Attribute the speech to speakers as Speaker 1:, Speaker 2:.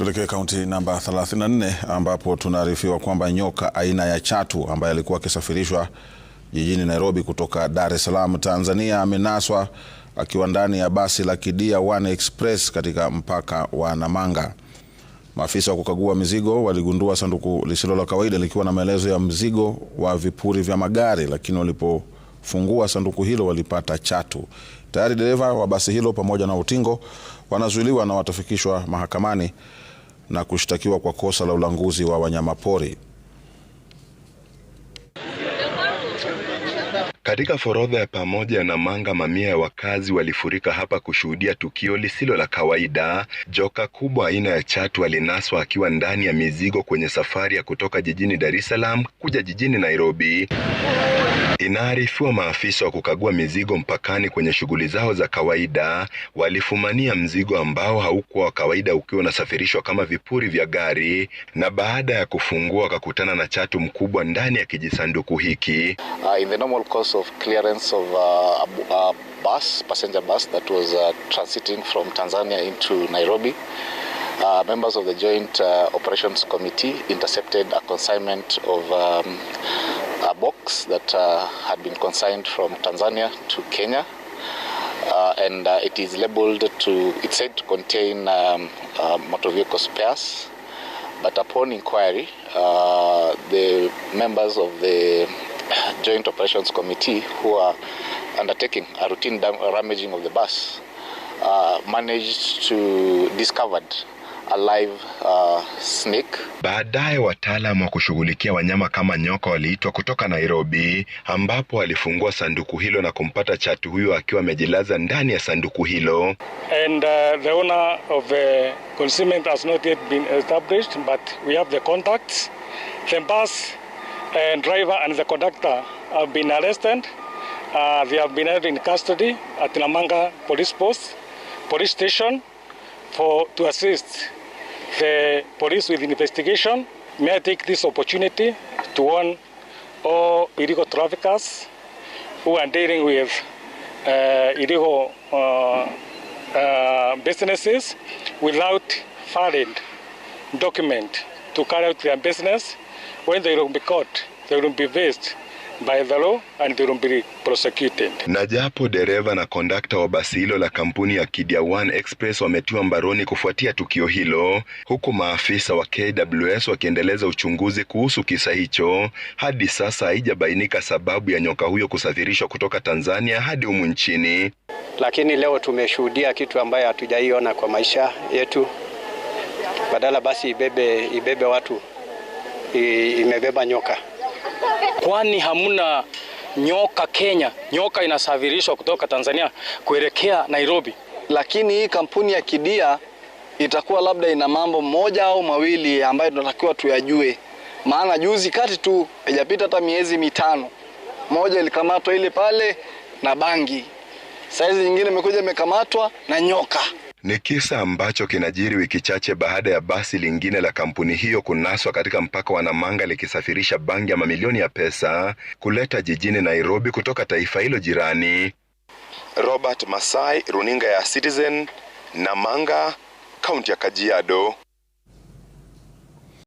Speaker 1: Tuelekee kaunti namba 34 ambapo tunaarifiwa kwamba nyoka aina ya chatu ambaye alikuwa akisafirishwa jijini Nairobi kutoka Dar es Salaam, Tanzania amenaswa akiwa ndani ya basi la Kidia One Express katika mpaka wa Namanga. Maafisa wa kukagua mizigo waligundua sanduku lisilo la kawaida likiwa na maelezo ya mzigo wa vipuri vya magari, lakini walipofungua sanduku hilo walipata chatu. Tayari dereva wa basi hilo pamoja na utingo wanazuiliwa na watafikishwa mahakamani na kushtakiwa kwa kosa la ulanguzi wa wanyamapori.
Speaker 2: Katika forodha ya pamoja ya Namanga, mamia ya wakazi walifurika hapa kushuhudia tukio lisilo la kawaida. Joka kubwa aina ya chatu alinaswa akiwa ndani ya mizigo kwenye safari ya kutoka jijini Dar es Salaam kuja jijini Nairobi. Inaarifiwa maafisa wa kukagua mizigo mpakani kwenye shughuli zao za kawaida walifumania mzigo ambao haukuwa wa kawaida ukiwa unasafirishwa kama vipuri vya gari, na baada ya kufungua wakakutana na chatu mkubwa ndani ya kijisanduku hiki.
Speaker 3: In the normal course of clearance of a passenger bus that was transiting from Tanzania into Nairobi, members of the Joint Operations Committee intercepted a consignment of a box that had been consigned from Tanzania to Kenya, and it is labeled it's said to contain motor vehicle spares. But upon inquiry, the members of the Joint Operations Committee who are undertaking a routine rummaging of the bus managed to discover a live snake.
Speaker 2: Baadaye wataalamu wa kushughulikia wanyama kama nyoka waliitwa kutoka Nairobi, ambapo walifungua sanduku hilo na kumpata chatu huyo akiwa amejilaza ndani ya sanduku hilo.
Speaker 4: And the owner of the consignment has not yet been established, but we have the contacts. The bus and driver and the conductor have been arrested. They have been held in custody at Namanga police station to assist the police with investigation. May I take this opportunity to warn all illegal traffickers who are dealing with illegal businesses without valid document to carry out their business. When they will be caught, they will be faced by the law and they will be prosecuted.
Speaker 2: Na japo dereva na kondakta wa basi hilo la kampuni ya Kidia One Express wametiwa mbaroni kufuatia tukio hilo, huku maafisa wa KWS wakiendeleza uchunguzi kuhusu kisa hicho, hadi sasa haijabainika sababu ya nyoka huyo kusafirishwa kutoka Tanzania hadi humu nchini.
Speaker 5: Lakini leo tumeshuhudia kitu ambayo hatujaiona kwa maisha yetu. Badala basi ibebe watu, imebeba nyoka.
Speaker 4: Kwani hamuna nyoka Kenya? Nyoka inasafirishwa kutoka Tanzania kuelekea Nairobi.
Speaker 6: Lakini hii kampuni ya Kidia itakuwa labda ina mambo moja au mawili ambayo tunatakiwa tuyajue. Maana juzi kati tu haijapita hata miezi mitano, moja ilikamatwa ile pale na bangi. Saizi nyingine imekuja imekamatwa na nyoka.
Speaker 2: Ni kisa ambacho kinajiri wiki chache baada ya basi lingine la kampuni hiyo kunaswa katika mpaka wa Namanga likisafirisha bangi ya mamilioni ya pesa kuleta jijini Nairobi kutoka taifa hilo jirani. Robert Masai, runinga ya Citizen, Namanga, kaunti ya Kajiado.